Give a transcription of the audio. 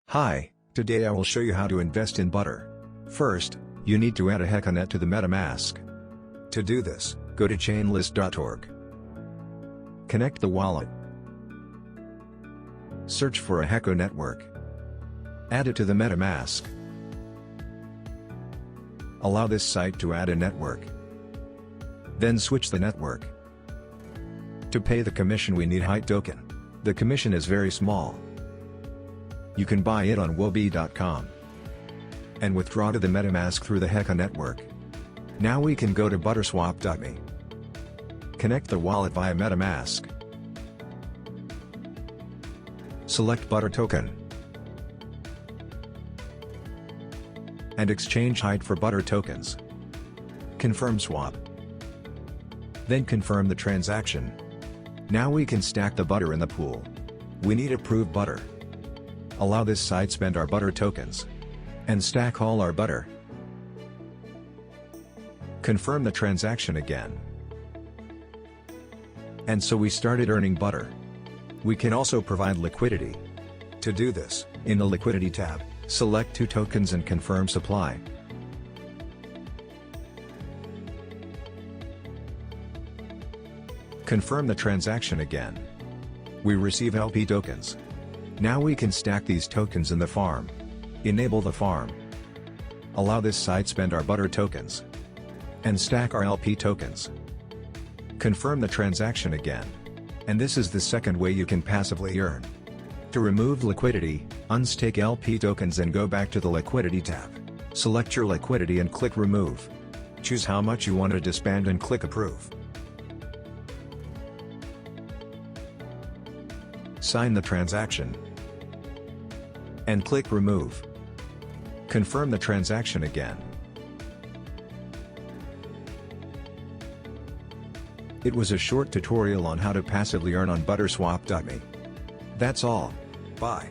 Hi, today I will show you how to invest in Butter. First, you need to add a HECONet to the MetaMask. To do this, go to chainlist.org. Connect the wallet. Search for a HECO network. Add it to the MetaMask. Allow this site to add a network. Then switch the network. To pay the commission we need HECO token. The commission is very small. You can buy it on wobi.com and withdraw to the MetaMask through the HECO network. Now we can go to ButterSwap.me. Connect the wallet via MetaMask. Select Butter token and exchange HECO for Butter tokens. Confirm swap. Then confirm the transaction. Now we can stack the Butter in the pool. We need approved Butter. Allow this site spend our Butter tokens and stack all our Butter. Confirm the transaction again. And so we started earning Butter. We can also provide liquidity. To do this, in the Liquidity tab, select 2 tokens and confirm supply. Confirm the transaction again. We receive LP tokens. Now we can stack these tokens in the farm. Enable the farm. Allow this site spend our Butter tokens and stack our LP tokens. Confirm the transaction again. And this is the second way you can passively earn. To remove liquidity, unstake LP tokens and go back to the Liquidity tab. Select your liquidity and click Remove. Choose how much you want to disband and click Approve. Sign the transaction and click Remove. Confirm the transaction again. It was a short tutorial on how to passively earn on ButterSwap.me. That's all. Bye.